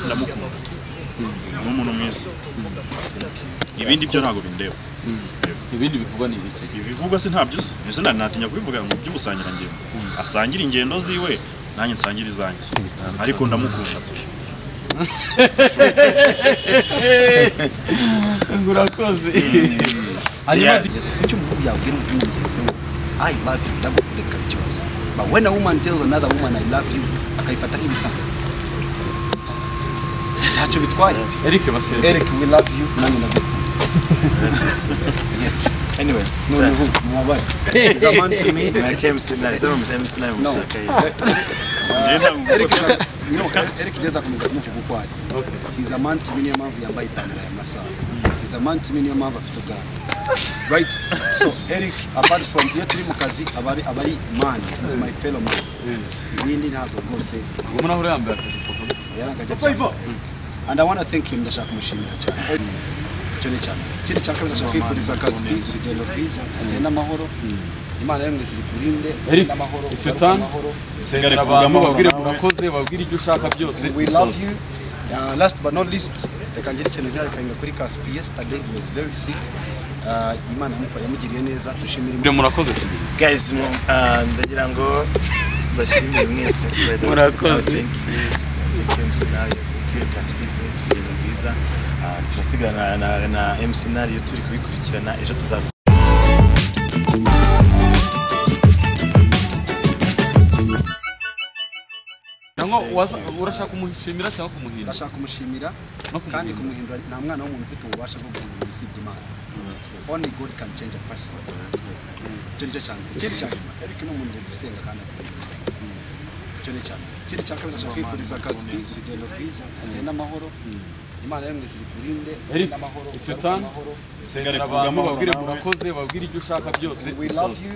ndamukunda n'umuntu mwiza ibindi byo ntago bindeba ibindi bivugwa ni iki ibivugwa se ntabyo se ese natinya kubivuga ngo by'ubusangira ngendo asangira ingendo ziwe nanjye nsangira izanjye ariko ndamukunda ngurakoze icyo umuntu yabwira umugenzi we I love you ndagukunda kabikibazo but when a woman tells another woman I love you akayifata nk'ibisanzwe ntacyo bitwaye Eric basere Eric we love you nanjye ndagukunda yes anyway no mwabari he's a man to me I came to nice I'm no Eric deza kumeza kumufuko kwari he's a man to me niyo mpamvu yambaye ipantaro ya masa he's a man to me niyo mpamvu afite ubwana right so Eric apart from iyo turi mu kazi abari man is my fellow man ibindi ntabwo rwose umuntu aho yambaye akajipo yarangajya and I want to thank him ndashaka kumushimira cyane cyane cyane kindi cyaka ndashaka kwifuriza akazi kugenda bwiza agenda amahoro Imana yo mwijuri kurinde n'amahoro amahoro sengare kugamo babwire murakoze babwire ibyo ushaka byose we love you last but not least reka ngire ikintu cyarifanga kuri Caspi yesterday he was very sick Imana yamugiriye neza dushimira ibyo murakoze guys ndagira ngo bashimire mwese murakoze thank you scenario thank you Caspi ibintu bwiza turasigana na MC scenario turi kubikurikirana ejo tuza urashaka kumushimira cyangwa kumuhindura ndashaka kumushimira kandi kumuhindura nta mwana w'umuntu ufite ububasha bwo guhindura usibye Imana only God can change a person cyo cyane Eric no umuntu gusenga kandi cyo cyane kindi cyaka ndashaka kwifuriza akazi kugenda bwiza agenda amahoro Imana yo mwijuri kurinde n'amahoro sengare kugamo babwire murakoze babwire ibyo ushaka byose we love you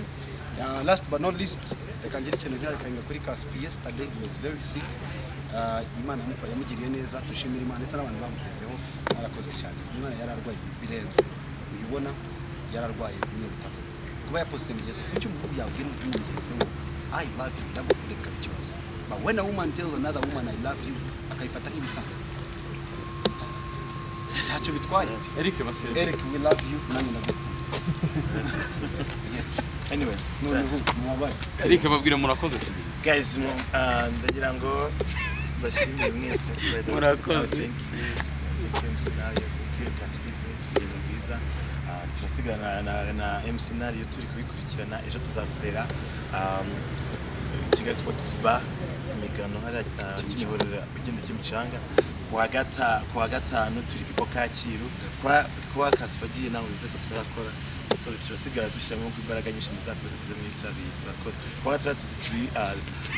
last but not least reka ngire ikintu cyarifanga kuri Caspi yesterday he was very sick Imana yamugiriye neza dushimira Imana ndetse n'abantu bamugezeho arakoze cyane Imana yararwaye birenze ubibona yararwaye bimwe bitavuga kuba yaposte mugeze icyo umuntu yabwira umugenzi we I love you ndagukunda kabikibazo but when a woman tells another woman I love you akayifata nk'ibisanzwe ntacyo bitwaye Eric basere Eric we love you nanjye ndagukunda yes anyway mwabari Eric babwire murakoze guys ndagira ngo bashimire mwese murakoze thank you scenario thank you Caspi ibintu bwiza turasigana na MC scenario turi kubikurikirana ejo tuzakorera Kigali Sports Bar imigano hari kimihorera ugenda kimicanga kuwa gatanu turi kipo Kacyiru kwa Caspi agiye nawe bize ko tutarakora so turasigara dushyiramo imbaraga nyinshi muzakoze byo mwitabira murakoze kwa gatatu turi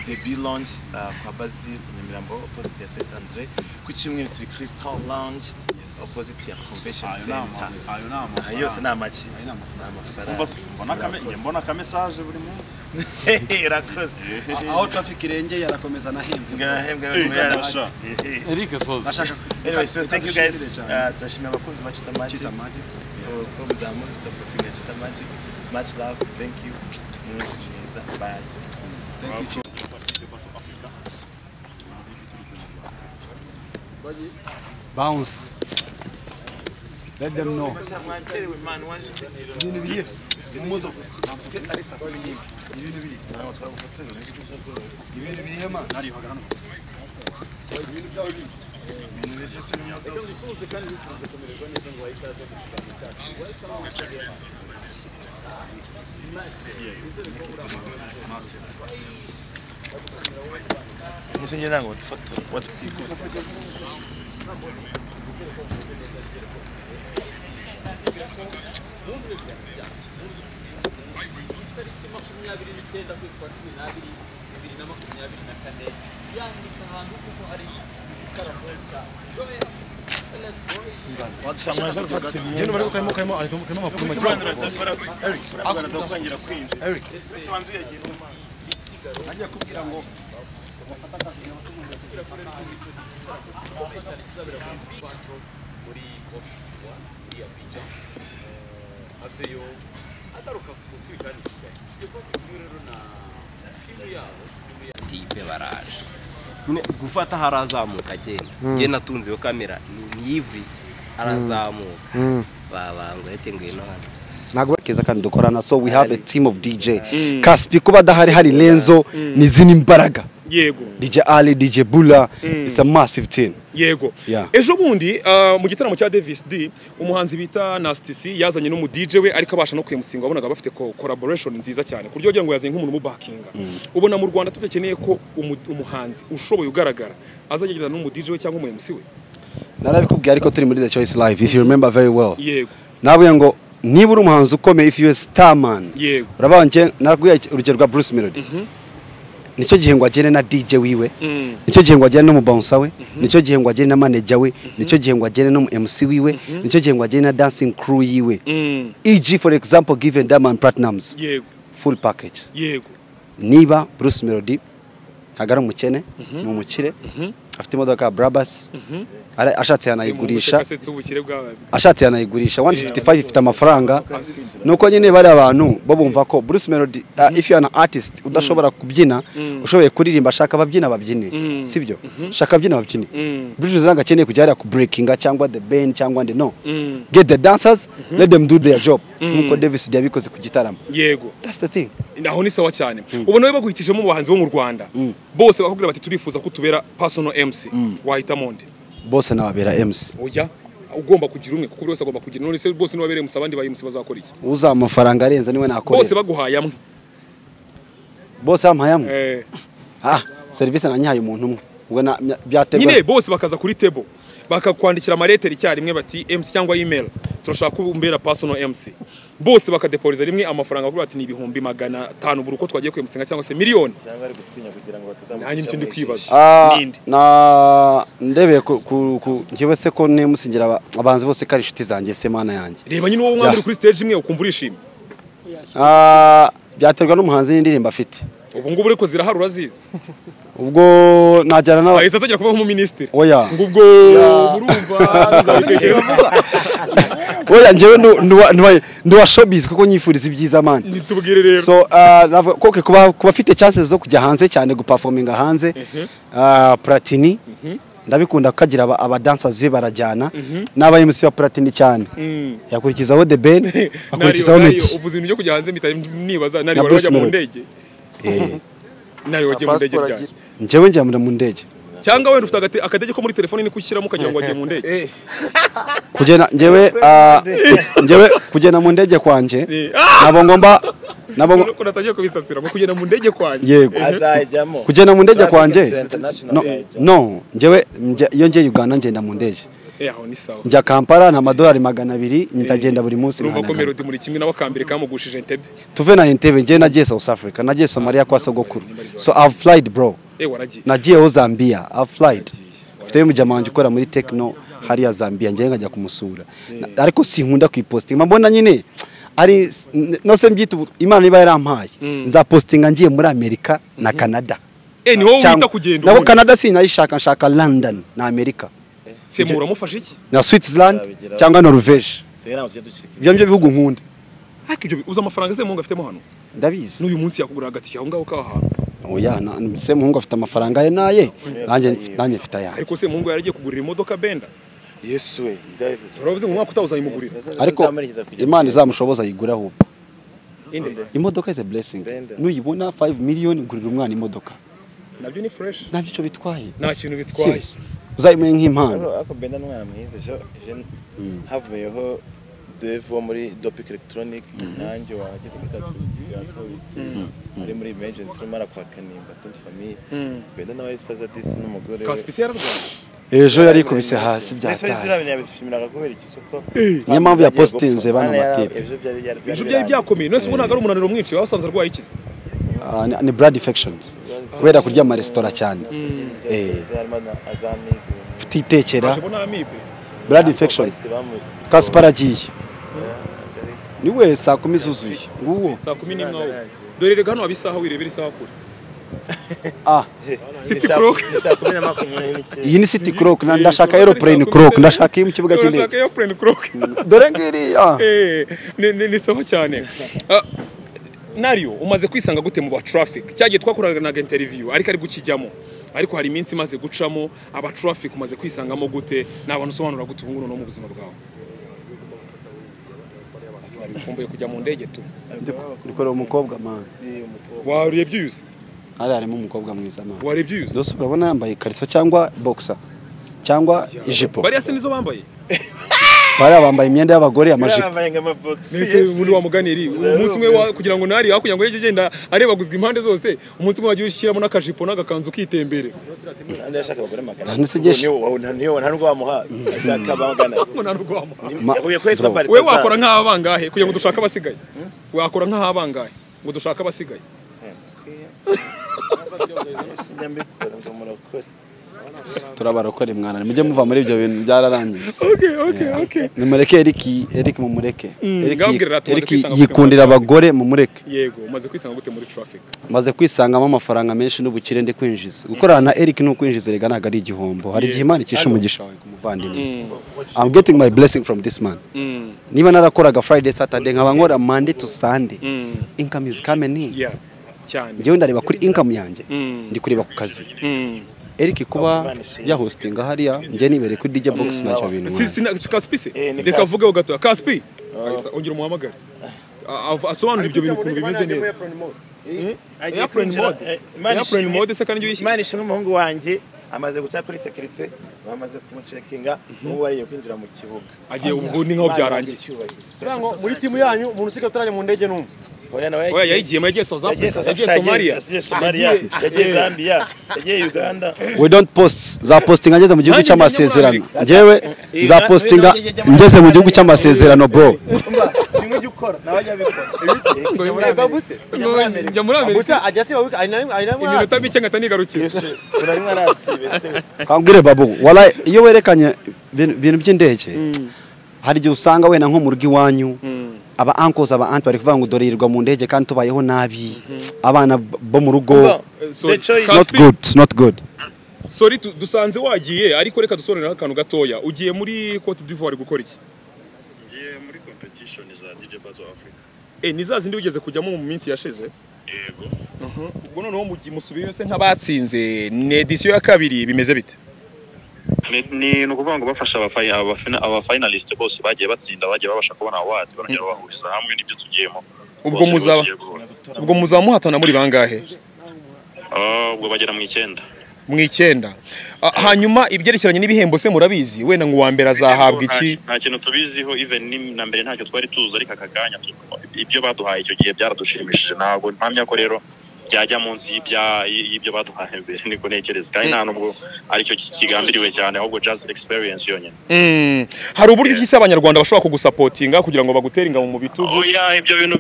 debut launch kwa Bazil Nyamirambo opposite ya Saint Andre ku cyumweru turi Crystal Lounge opposite ya Convention Center ayo yose namaki mbona ka message buri munsi irakoze aho traffic irenge yarakomeza na hembwe Eric soza anyway so thank you guys turashimira abakunzi ba Chita Magic for supporting Chita Magic much love thank you bye thank you bounce let them know Musenye nango tufotora watutiko tipe baraje nyine gufata harazamuka agenda nge natunze iyo kamera ni Ivry arazamuka babango yete ngwino hano nagwe keza kandi dukorana so we have a team of DJ Caspi kuba dahari hari Lenzo nizini imbaraga yego DJ Ali DJ Bula it's a massive team yego ejo bundi mu gitaramo cya Davis D umuhanzi bita Nasty C yazanye no mu DJ we ariko abasha no kwemusinga wabonaga bafite collaboration nziza cyane kuryo wagira ngo yazanye nk'umuntu mu backinga ubona mu Rwanda tutekeneye ko umuhanzi ushoboye ugaragara azagenda no mu DJ we cyangwa mu MC we narabikubwiye ariko turi muri The Choice Live if you remember very well yego nabuye ngo niba uri umuhanzi ukomeye if you a star man yego urabanje naguye urugero rwa Bruce Melody nicyo gihe ngo agene na DJ wiwe nicyo gihe ngo agene no mu bouncer we nicyo gihe ngo agene na manager we nicyo gihe ngo agene no mu MC wiwe nicyo gihe ngo agene na dancing crew yiwe e.g. for example given Diamond Platnumz yego full package yego niba Bruce Melody agara umukene ni umukire afite imodoka Brabus ashatse yanayigurisha ashatse yanayigurisha 155 ifite amafaranga nuko nyine bari abantu bo bumva ko Bruce Melody if you are an artist udashobora kubyina ushoboye kuririmba shaka babyina babyine sibyo shaka babyina babyine Bruce Melody agakeneye kujya ku breakinga cyangwa the band cyangwa no get the dancers let them do their job nuko Davis yabikoze ku gitaramo yego that's the thing naho ni sawa cyane ubona we baguhitishemo mu bahanzi bo mu Rwanda bose bakubwira bati turifuza kutubera personal MC wahita monde bose nababera MC oya ugomba kugira umwe kuko bose agomba kugira none se bose nibabereye MC abandi ba MC bazakora iki uza amafaranga arenze niwe nakora bose baguhaye amwe bose ampayamwe service nanyaye umuntu umwe ubwo byategwa nyine bose bakaza kuri table bakakwandikira amaleteri icyarimwe bati MC cyangwa email turashaka kumbera personal MC bose bakadeporiza rimwe amafaranga kuri bati ni 500 buri uko twagiye kwemusenga cyangwa se miliyoni cyangwa ari gutinya kugira ngo batazamuka nanjye nicyo ndi kwibaza ninde ndebeye ngiwe se ko nemusingira abanzi bose kari inshuti zanjye se mana yanjye reba nyine wowe mwambiri kuri stage imwe ukumva urishimye byaterwa n'umuhanzi n'indirimbo afite ubu ngubu reko zirahari urazizi ubwo najyana nawe ahise atajya kuba nk'umuministiri oya ngubwo murumva nzabitekereza oya njyewe nduwa showbiz kuko nyifuriza ibyiza man nitubwire rero so koke kuba afite chances zo kujya hanze cyane guperforminga hanze Platini ndabikunda kagira aba dancers be barajyana n'aba MC wa Platini cyane yakurikizaho The Ben akurikizaho Meti uvuze ibintu byo kujya hanze nibaza nari wajya mu ndege nari wagiye mu ndege ryari njyewe njya mu ndege cyangwa wenda ufite akadege ko muri telefone ni kushyiramo ukagira ngo wagiye mu ndege kugena njyewe kugena mu ndege kwanje nabo ngomba ko natagiye kubisasira mu kugena mu ndege kwanje yego azajyamo kugena mu ndege kwanje no njyewe iyo ngiye Uganda ngenda mu ndege aho ni sawa njya Kampala na $200 ndagenda buri munsi urumva ko Melody muri kimwe n'abakambire kamugushije Entebbe tuve na Entebbe ngiye nagiye South Africa nagiye Somalia kwa sogokuru so I've flied bro waragiye nagiyeho Zambia I've flied mfite umujama wanje ukora muri Techno hariya Zambia ngiye ngajya kumusura ariko sinkunda kuyipostinga mbona nyine ari no se mbyita Imana niba yarampaye nza postinga ngiye muri Amerika na Canada ni wowe wita kugenda nabo Canada sinayishaka nshaka London na Amerika se muramufasha iki na Switzerland cyangwa Norvege ibyo bihugu nkunda ariko ibyo uza amafaranga se muhungu afitemo hano ndabizi n'uyu munsi yakugura hagati yaho ngaho kahantu oya se muhungu afite amafaranga ye naye nanjye mfite aya ariko se muhungu yaragiye kugurira imodoka Benda Yesu we ndabivuze uravuze ngo umwaka utawuzayimugurira ariko Imana izamushoboza yigura aho imodoka is a blessing nuyibona 5 million gurira umwana imodoka nabyo ni fresh nabyo cyo bitwaye nta kintu bitwaye uzayimenye nk'impano ako Benda n'umwana mwiza je havuyeho Devo muri Dopic Electronic nanjye wagize muri kazi ari muri emergency rumara kwa Kanimba Sainte Famille Benda nawe saza disi n'umugore Kaspisi yararwaye ejo yari kubise hasi byataye niyo mpamvu ya postinze bana matipe ejo byari byakomeye nose ubonaga ari umunaniro mwinshi wasanze arwaye ikize ni blood infections kubera kurya ama restaurant cyane utitekera blood infections Kaspar agiye ni we saa 10 zuzuye nguwo saa 10 n'imwe dore rega hano abisaha wirebera isaha kure City Clock iyi ni City Clock ndashaka aeroplane clock ndashaka iyi mu kibuga cy'indege ndashaka aeroplane clock dore ngiri ni sawa cyane Nario umaze kwisanga gute mu ba traffic cyagiye twakoranaga interview ariko ari gukijyamo ariko hari iminsi imaze gucamo aba traffic umaze kwisangamo gute n'abantu usobanura gute ubunguno no mu buzima bwawe asaba bikomboye kujya mu ndege tu Urikora umukobwa man. warebye yuze Harimo umukobwa mwiza man. warebye yuze Zose urabona yambaye kariso cyangwa boxer cyangwa ijipo. bari ase nizo bambaye Bari bambaye imyenda y'abagore amajipo. bambaye nk'amabox nese muri wa muganiri umunsi umwe kugira ngo nari hakugira ngo yeje genda arebaguzwa impande zose umunsi umwe wagiye ushyiramo n'akajipo n'agakanzu kitembere kandi yashaka abagore magana Nisigeshe. niyo nta nubwo bamuha ashaka magana ngo narwo wamuha yahuye ko yitwa Barita we wakora nk'aba bangahe kugira ngo dushaka abasigaye wakora nk'aba bangahe ngo dushaka abasigaye Turabarokore mwana. Mujye muva muri ibyo bintu byararangiye. okay Nimureke Eric mumureke. ngambwirira tumaze Eric kwisanga yikundira abagore mumureke. yego umaze kwisanga gute muri traffic Maze kwisangamo amafaranga menshi n'ubukire ndi kwinjiza. Gukorana na Eric no kwinjiza rega naga ari igihombo. Hari igihe Imana ikisha umugisha wawe kumuvandimwe. I'm getting my blessing from this man. Niba narakoraga Friday Saturday nkaba nkora Monday to Sunday. Income is coming in. yeah cyane Njyewe ndareba kuri income yanjye. Ndi kureba ku kazi. Eric kuba ya hosting hariya njye nibereye kuri DJ Box nacyo bintu. si Kaspi se reka vuge gato Kaspi ongera umuhamagare asobanura ibyo bintu ukuntu bimeze neza airplane mode se kandi yishyira Imana ishimwe umuhungu wanjye amaze guca kuri security bamaze kumucekinga n'ubu bariye kwinjira mu kibuga agiye ubwo ni nkaho byarangiye Kurango muri timu yanyu umuntu usigaye utarajya mu ndege n'umwe. oya yayigiyemo yagiye South Africa yagiye Somalia yagiye Zambia yagiye Uganda We don't post za posting ngeze mu gihugu cy'amasezerano. Njyewe za postinga ngeze mu gihugu cy'amasezerano bro. nimujye ukora nawajya bikora njya muri Amerika Gusa ajya siba wiki ari namwe iminota mike ngata nigarukiye urarimwe arasibe se Kambwire babu wala iyo werekanye ibintu by'indege hari igihe usanga wena nko mu rugo iwanyu aba uncles aba aunt bari kuvuga ngo dorirwa mu ndege kandi tubayeho nabi abana bo mu rugo it's not good sorry dusanze wagiye ariko reka dusobanurira akantu gatoya ugiye muri Cote d'Ivoire gukora iki ngiye muri competition za DJ Bazo Africa ni za zindi ugeze kujyamo mu minsi yashize yego ubwo noneho musubiye se nk'abatsinze ni edition ya kabiri bimeze bite ni ukuvuga ngo bafasha aba finalist bose bagiye batsinda bagiye babasha kubona award barongera bahuriza hamwe n'ibyo tugiyemo ubwo muzaba muhatana muri bangahe ubwo bagera mu 9 mu 9 hanyuma ibyerekeranye n'ibihembo se murabizi wenda ngo uwambere azahabwa iki nta kintu tubiziho even na mbere ntacyo twari tuzi ariko akaganya ibyo baduhaye icyo gihe byaradushimishije ntabwo mpamya ko rero byajya munsi y'ibyo baduhaye mbere niko nekereza kandi nta nubwo aricyo kigambiriwe cyane ahubwo just experience yonyine hari uburyo iki abanyarwanda bashobora kugusapotinga kugira ngo bagutere ingabo mu bitugu oya ibyo bintu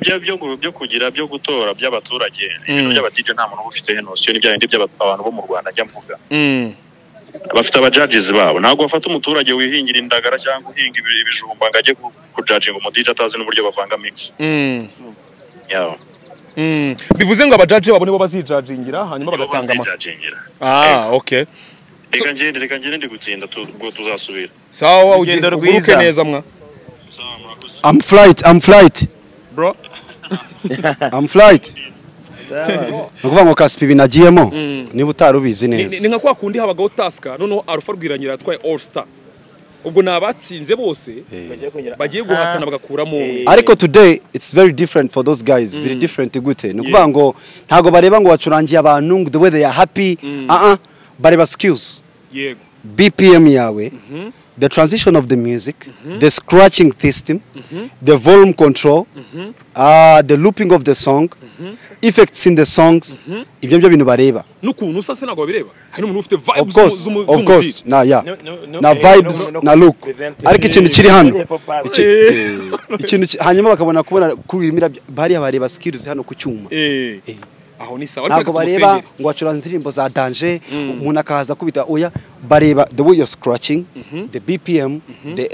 byo kugira byo gutora by'abaturage ibintu by'abadije nta muntu ufite notion n'ibyo bindi by'abantu bo mu Rwanda njya mvuga bafite aba judges babo ntabwo bafata umuturage wihingira indagara cyangwa uhinga ibijumba ngo ajye kujudginga umudije atazi n'uburyo bavanga mix bivuze ngo abajaji babo nibo bazijajingira hanyuma bagatanga okay reka ngende ndi gutsinda ubwo tuzasubira sawa uguruke neza mwa I'm flight bro I'm flight nukuvuga ngo Kaspi binagiyemo niba utarubizi neza ni nka kwa kundi habagaho taska noneho Alpha Rwiranyira atwaye All Star ubwo nabatsinze bose bagiye guhatana bagakuramo ariko today it's very different for those guys very different gute nukuvuga ngo ntago bareba ngo wacurangiye abantu the way they are happy bareba skills yego BPM yawe the transition of the music the scratching system the volume control the looping of the song effects in the songs ibyo byo bintu bareba nukuntu usase nago babireba hari umuntu ufite vibes of course na vibes na look ariko ikintu kiri hano ikintu hanyuma bakabona kurimira bari abareba skills hano ku cyuma aho ni sawa ntabwo bareba ngo wacuranze indirimbo za danger umuntu akaza kubita oya bareba the way you're scratching the BPM the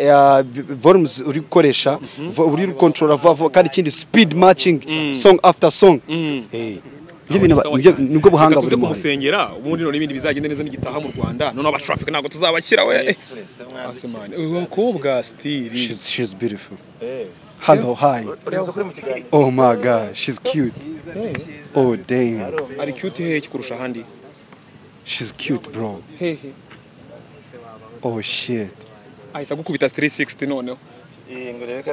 volumes uri gukoresha uri controller kandi ikindi speed matching song after song nibwo buhanga buri musengera ubundi none ibindi bizagenda neza n'igitaha mu Rwanda none aba traffic ntabwo tuzabashyira we asemane ukobwa still she's beautiful hello hi oh my god she's cute Oh damn. ari cute hehe kurusha ahandi She's cute, bro. hehe Oh shit. ahise gukubita 360 noneho ngo rebe ko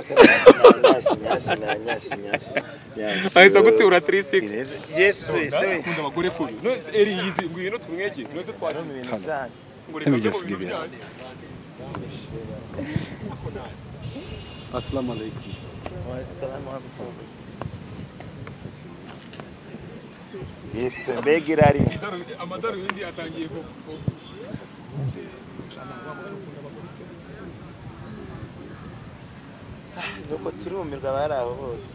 ahise gutsura 360 Yes, we. kunda abagore kubi no eri yizi ngwino tumwege nose twari Let me just give you. Assalamu alaikum. Yes, mbega irari. amadarubindi atangiye ko Nuko turumirwa bari aho bose.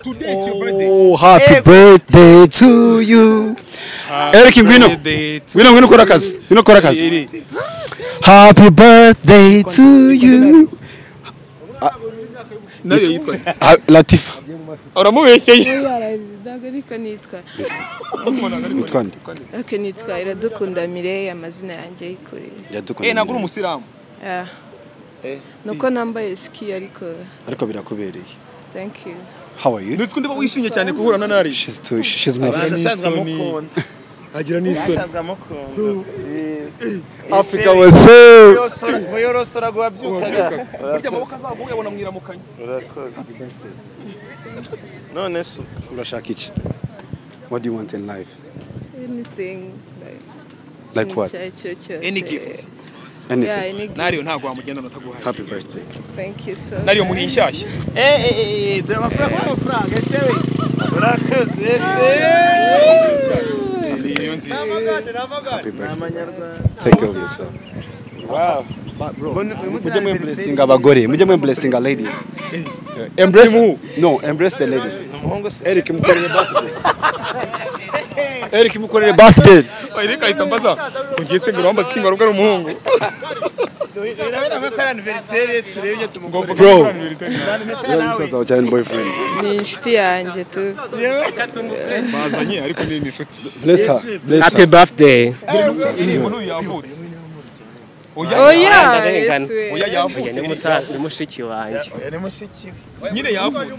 today it's your birthday Oh, happy birthday to you. Eric ngwino. Ngwino kora kazi. Ngwino kora kazi. Happy birthday to you. nayo yitwa Latifa. uramubeshyeye ntabwo ariko nitwa Witwa nde? ariko nitwa Iradukunda Mireille amazina yanjye yikoreye ntabwo uri umusiramu nuko nambaye ski ariko birakubereye. thank you How are you? ndetse ndeba wishimye cyane guhura na Nari She's my friend. agira n'isoni Africa was so. Muyorosora guhabyukaga. burya amaboko azaguye abona mwiramukanye Urakoze. None so Urashaka iki? What do you want in life? anything Like what? any gift yeah Anything. any gift. Nariyo ntabwo wamugenda nataguhaye Happy birthday. thank you so Nariyo muhiye inshyashya dore amafaranga ese we. Urakoze ese. niyo nziza Happy birthday. Amanyarwanda. Take care of yourself. Wow. Mujye mwe blessing abagore, mujye mwe blessing ladies. Embrace. No, embrace the ladies. Umuhungu se. Eric mukorere birthday. Eric mukorere birthday. Eric ahise ambaza ugiye se ngo wambaze kinga rugo n'umuhungu Urabona ko ari anniversaire turebye tumugomba. Bro. You're child boyfriend. ni inshuti yanjye tu bazanye ariko ni inshuti Bless her. Bless happy her. birthday ni umuntu yavutse oh yeah oya yavutse ni mushiki wanjye Ni mushiki. nyine yavutse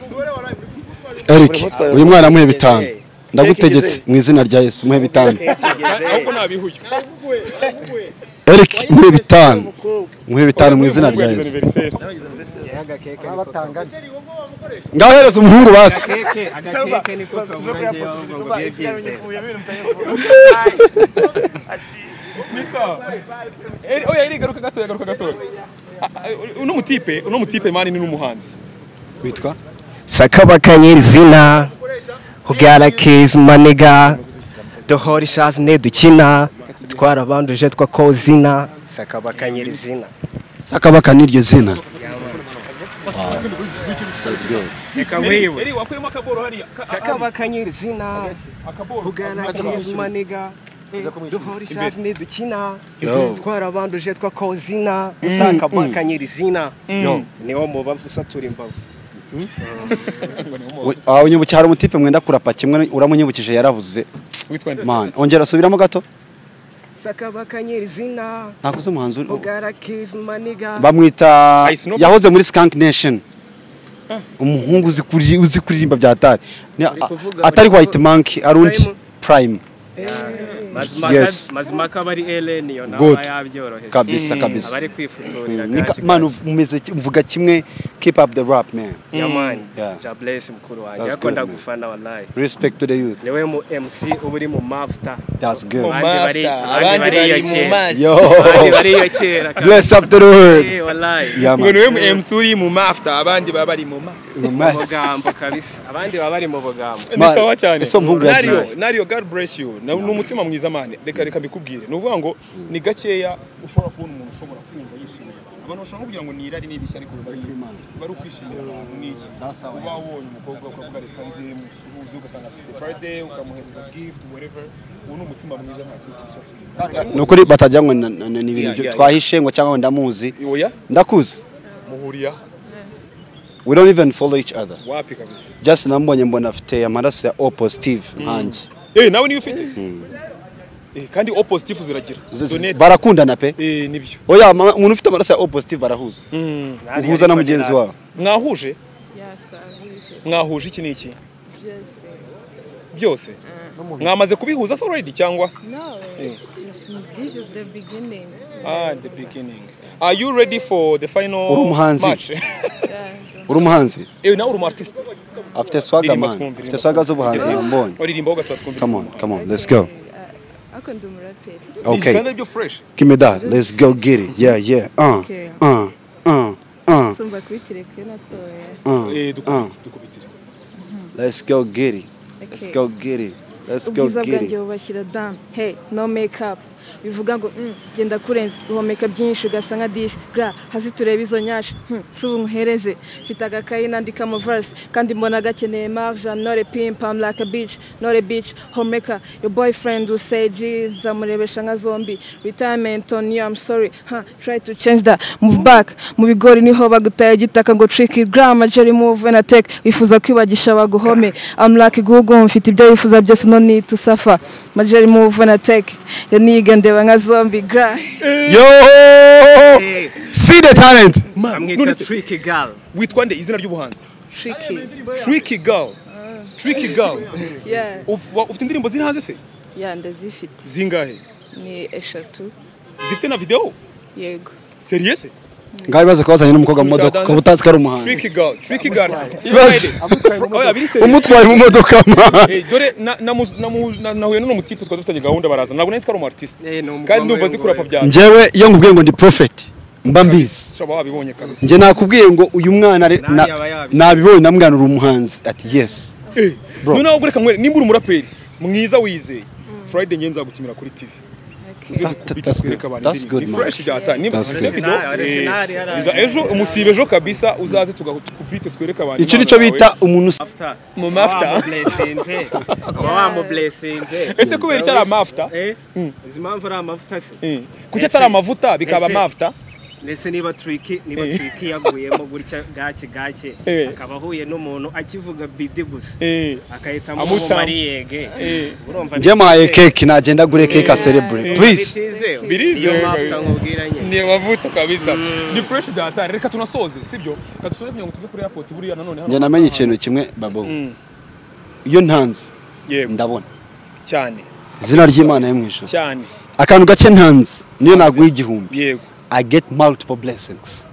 Eric, uyu mwana muhe bitanu. Ndagutegetse mu izina rya Yesu muhe bitanu. ahubwo nabihuye Eric muhe bitanu. Muhe bitanu mu izina rya Yesu. Ngaho hereza umuhungu basi. agakeke niko kavuga ngo byebyeze oya Eric garuka gato uno mutipe mani ni n'umuhanzi Witwa? Sakabaka nyirizina Hugara keys maniga Dohori shazi ne dukina Twarabanduje twakozina Sakabaka nyirizina Sakabaka niryo zina. Reka nkwiwe Eric wakuyemo akaboro hariya Sakabaka nyirizina akaboro Hugara keys maniga Dohori shazi ne dukina Yo. Twarabanduje twakozina Sakabaka nyirizina niwo mubavu satura imbavu Unyibukije hari umutipe mwenda kurapa kimwe uramunyibukije yarabuze. witwa nde Man, ongera subiramo gato. Sakabaka nyirizina Nakuze umuhanzi Hugara keys maniga bamwita Ice Nope. yahoze muri Skank Nation. Umuhungu uzi kuririmba bya atari. Atari White Monkey arundi Prime. Yes. Mazimaka bari Ellen yo Good. nawe yabyoroheje Kabisa kabisa. abari kwifuturira Man umeze mvuga kimwe keep up the rap man. yamani Yeah. ja bless mukuru wanjye That's akunda good, man. gufana wallahi Respect to the youth. niwe mu MC uburi mu mafuta That's good. abandi bari mu mazi Yo. abandi bari iyo kera Bless up to the word. wallahi Yeah ngo man. niwe mu MC uri mu mafta abandi baba bari mu mafta mugambo kabisa abandi baba bari mu bugambo ni sawa cyane Ese mpungu yagiye. Nariyo God bless you ni umutima mwiza mane reka mbikubwire ni uvuga ngo ni gakeya ushobora kubona umuntu ushobora kumva yishimiye abantu bashobora kugira ngo ni irari n'ibishya ariko bari ukwishimira abantu n'iki uba wabonye umukobwa ukavuga reka nze musuhuze ugasanga afite birthday ukamuhereza gift whatever uwo ni umutima mwiza nta kintu cyose Nukuri batajya ngo ni ibintu twahishe ngo cyangwa ndamuzi. oya Ndakuzi. muhuriya We don't even follow each other. wapi kabisa Just nambonye mbona afite amaraso ya O positive hanjye. nawe niyo ufite kandi O positive ziragira donate barakundana pe nibyo oya umuntu ufite amaraso ya O positive barahuza uhuza na mugenzi wawe mwahuje twahuje mwahuje iki n'iki byose byose mwamaze kubihuza so already cyangwa no this is the beginning the beginning are you ready for the final match uri umuhanzi nawe uri artist afite swaga man afite swaga z'ubuhanzi mbonye uririmba ugatwatwumva come on let's go akunda umuraperi okay standard you fresh give me that let's go get it yeah sumba kwitireke nasoya dukubitire let's go get it let's go get it let's go get it ubwanjye bubashyira down hey no makeup bivuga ngo genda kurenza uhomeka byinshi ugasa nka dish gra hasi tureba izo nyashi subu nkuhereze mfite agakayi nandika mu verse kandi mbona gakeneye marge I'm not a pimp I'm like a bitch not a bitch homemaker your boyfriend will say jeez zamurebesha nka zombi retirement on you I'm sorry try to change that move back mu bigori niho bagutaye gitaka ngo tricky grammar jerry move and attack wifuza kwibagisha baguhome I'm like gugu mfite ibyo yifuza byose no need to suffer majeri move and attack yaniga ndeba nka zombie gra yo see the talent amwita tricky girl witwa nde izina ry'ubuhanzi tricky girl yeah ufite indirimbo ziri hanze se yeah ndazifite zingahe ni 3 zifite na video yego serious ngaho baza kubazanya n'umukobwa mu modoka ko butazi ko ari umuhanzi tricky girl umutwaye mu modoka dore nahuye n'uno mutipe twari dufitanye gahunda baraza ntabwo nari ko ari umartist kandi ndumva zikurapa byanjye njyewe iyo nkubwiye ngo ndi prophet mba mbizi shaba wabibonye kabisa njye nakubwiye ngo uyu mwana nabibonye namwana uri umuhanzi ati yes bro noneho gureka mwere nimba uri umuraperi mwiza wizeye Friday ngenza gutumira kuri TV that's good man fresh byata nimba ejo umusibe ejo kabisa uzaze tugakupite twereka abantu icyo nico bita umuntu mu mafta ese kubera icyo ari amafta izimamvu ari amavuta se kuki atari amavuta bikaba amafta ndetse niba tricky yaguyemo gutya gake akaba ahuye n'umuntu akivuga bidi gusa akahita mu mariyege urumva njye maye cake nagenda gure cake a celebrate please birize mafuta nkubwiranye ni amavuta kabisa ni fresh byata reka tunasoze sibyo kadusoze kugira ngo tuve kuri airport buriya nanone njye namenye ikintu kimwe babo iyo ntanze ndabona cyane izina ry'Imana yo mwisho cyane akantu gake ntanze niyo naguye igihumbi yego I get multiple blessings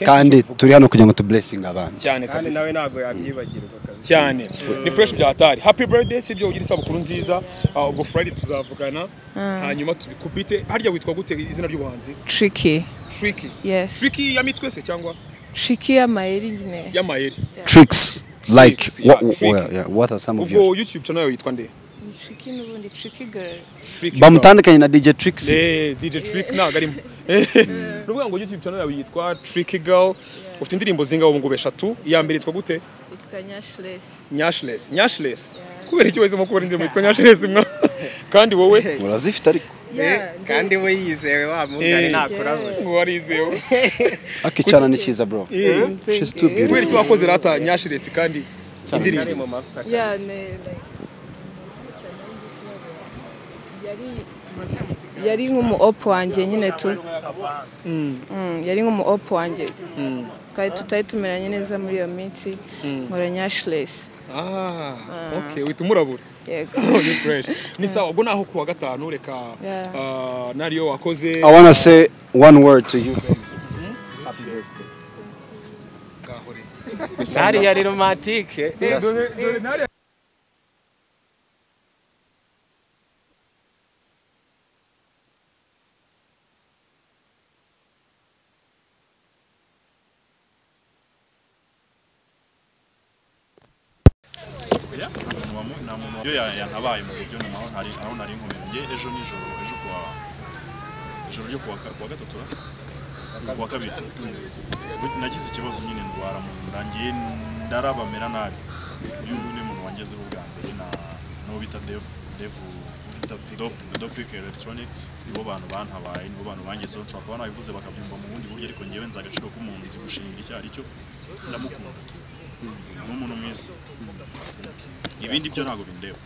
kandi turi hano kugira ngo tu blessing abantu cyane kandi nawe nago yabyibagirwa kabisa cyane ni fresh byatari happy birthday sibyo ugira isabukuru nziza ubwo Friday tuzavugana hanyuma tubikubite harya witwa gute izina ry'ubuhanzi tricky yes tricky ya mitwe se cyangwa tricky ya mayeri nyine ya mayeri tricks like what are some of your YouTube channel yitwa nde tricky n'ubundi tricky girl bamutandukanye na DJ Tricks DJ Trick nagarimo ruvuga ngo YouTube channel yawe yitwa Tricky Girl ufite indirimbo zingaho ngo 3 iya mbere yitwa gute yitwa Nyashless kubera iki wese mu gukora indirimbo yitwa Nyashless mwa kandi wowe urazifite ariko kandi we yizewe wa mugari nakora ngo warizewe akicana ni cyiza bro she's too beautiful kubera iki wakoze rata Nyashless kandi indirimbo yari nk'umu opo wanjye nyine tu yari nk'umu opo wanjye kandi tutari tumeranye neza muri iyo minsi nkora Nyashless okay uhita umurabura yego ni fresh ni sawa ubwo naho kuwa gatanu reka nariyo wakoze I want to say one word to you happy birthday sari yari romantique yo yantabaye mu buryo namaho aho nari nkomera nge ejo nijoro ejo ryo kuwa gatatu kuwa kabiri nagize ikibazo nyine ndwara mu nda ngiye ndarabamera nabi uyu nguyu ni umuntu wangezeho bwa mbere no bita Dopic Electronics nibo bantu bantabaye nibo bantu bangezeho nshobora kuba nabivuze bakabyumva mu bundi buryo ariko ngewe nzi agaciro k'umuntu nzi gushingira icyo ari cyo ndamukunda ni umuntu mwiza ibindi byo ntabwo bindeba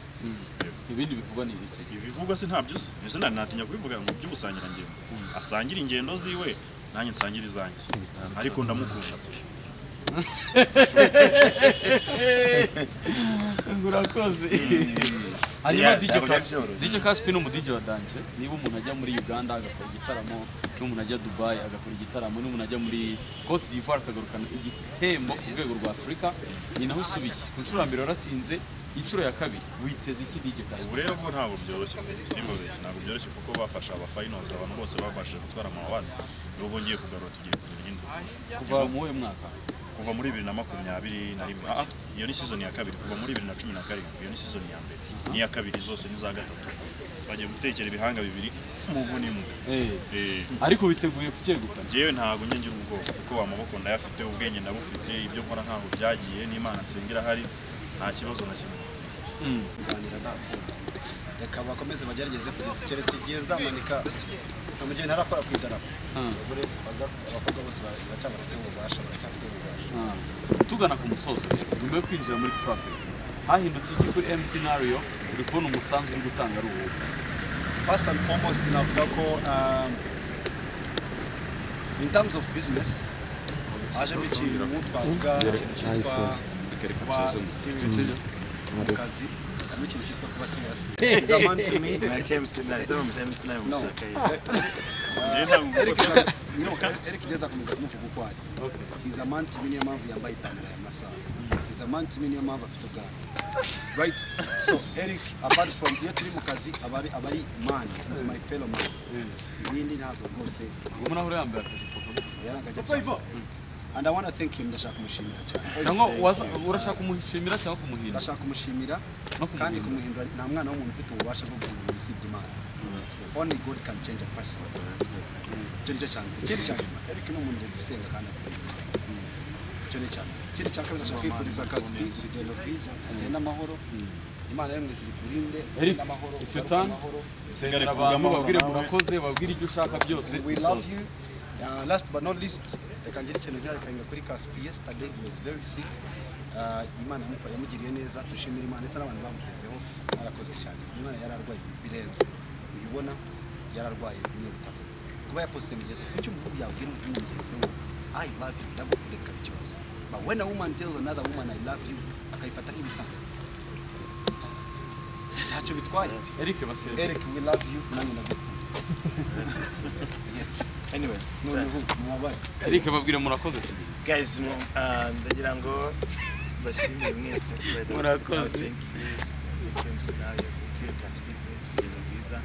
ibindi bivugwa ni ibiki ibivugwa se ntabyo se ese natinya kubivuga ngo by'ubusangira ngendo asangira ingendo ziwe nanjye nsangira izanjye ariko ndamukunda urakoze hanyuma DJ Caspi no mu DJ wa Danje niba umuntu ajya muri Uganda agakora igitaramo n'umuntu ajya Dubai agakora igitaramo n'umuntu ajya muri Cote d'Ivoire akagarukana igihembo ku rwego rwa Afrika ni naho usubiye ku nshuro ya mbere waratsinze inshuro ya kabiri witeze iki DJ Caspi ubu rero ntabwo byoroshye simboroshye ntabwo byoroshye kuko bafasha aba finals abantu bose babashije gutwara amaward nibo bongeye kugarura tugiye kugira indi kuva mu uyu mwaka kuva muri 2021 iyo ni season ya kabiri kuva muri 2017 iyo ni season ya mbere ni ya kabiri zose ni za gatatu bagiye gutekera ibihanga bibiri mu bunimwe ariko biteguye kucyegukana jewe ntago ngira ubwoba kuko amaboko ndayafite ubwenge ndabufite ibyo nkora ntaho byagiye n'Imana nsengera hari nta kibazo na kimwe mfite kuganira nako reka bakomeze bagerageze kugeza keretse igihe nzamanika kamugeni harakora ku idarapo abakobwa bose baracyafite ububasha tugana ku musozo nyuma yo kwinjira muri traffic hahindutse iki kuri M Scenario uri kubona umusanzu uri gutanga ari uwo first and foremost navuga ko in terms of business aje ikintu twavuga kuba serious mu kazi harimo ikintu cyitwa kuba serious is a man to me Eric Deza komeza kumuvuga uko ari he's a man to me niyo mpamvu yambaye ipantaro ya Masai he's a man to me niyo mpamvu afite ubwana right so Eric apart from iyo turi mu kazi abari man is my fellow man ibindi ntabwo rwose umuntu aho yambaye yarangajya and I want to thank him ndashaka kumushimira cyane cyangwa urashaka kumushimira cyangwa kumuhindura ndashaka kumushimira kandi kumuhindura nta mwana w'umuntu ufite ububasha bwo guhindura usibye Imana only God can change a person cyo cyane Eric ni umuntu usenga kandi akunda cyane kindi cyaka ndashaka kwifuriza Caspi urugendo rwiza agenda amahoro Imana yo mu ijuru kurinde n'amahoro sengera abantu babwire murakoze babwire ibyo ushaka byose we love you last but not least reka ngira ikintu nk'arifanga kuri Caspi yesterday he was very sick Imana yamugiriye neza dushimira Imana ndetse n'abantu bamugezeho arakoze cyane umwana yararwaye birenze ubibona yararwaye bimwe bitavuga kuba yaposite mugeze kuko umuntu yabwira umugenzi we I love you ndagukunda kabikibazo but when a woman tells another woman I love you akayifata nk'ibisanzwe ntacyo bitwaye Eric we love you nanjye ndagukunda yes anyway Eric babwire murakoze guys ndagira ngo bashimire mwese murakoze thank you Scenario thank you Caspi ibintu byiza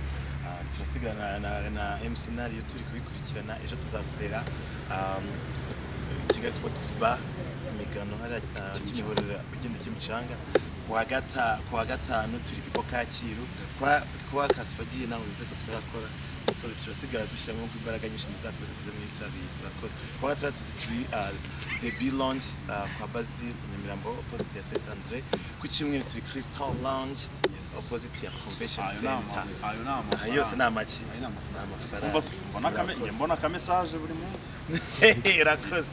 turasigana na M Scenario turi kubikurikirana ejo tuzakorera Kigali Sports Bar imigano hari kimihorera ugenda kimicanga kuwa gatanu turi pipo Kacyiru kwa Caspi agiye naho bize ko tutarakora so turasigara dushyiramo imbaraga nyinshi muzakoze muri tabiri bakoze kwa gatatu turi debut launch kwa Bazil Nyamirambo opposite ya Saint Andre ku kimwe turi Crystal Lounge opposite ya Convention Center ayo yose namaki mbona ka message buri munsi irakoze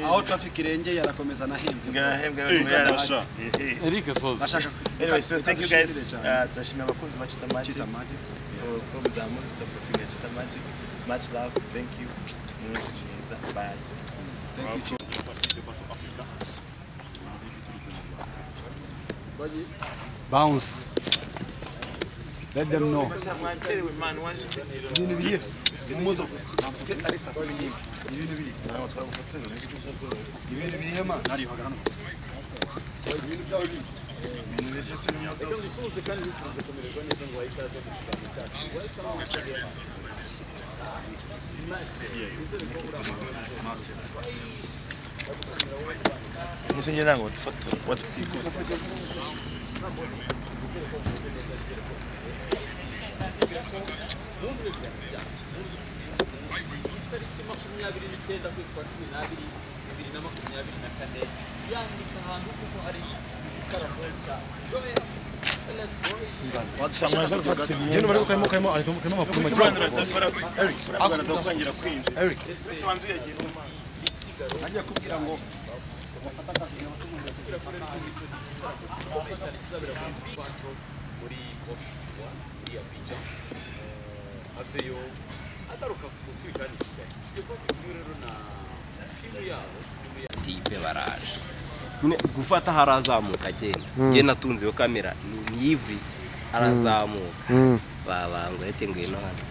aho traffic irenge yarakomeza nahembwe Eric Soza anyway so thank you guys turashimira abakunzi ba Chita Magic ko muzamu supporting Chita Magic much love thank you bye thank you bounce let them know Nisenye nango tufotora watu tiko Najya kubwira ngo muri iriya pica aveyo agaruka kutwigana i Kigali tujye kuba turi rero na timu yabo tipe baraje gufata harazamuka agenda njye natunze iyo kamera ni Ivry arazamuka babango yete ngwino hano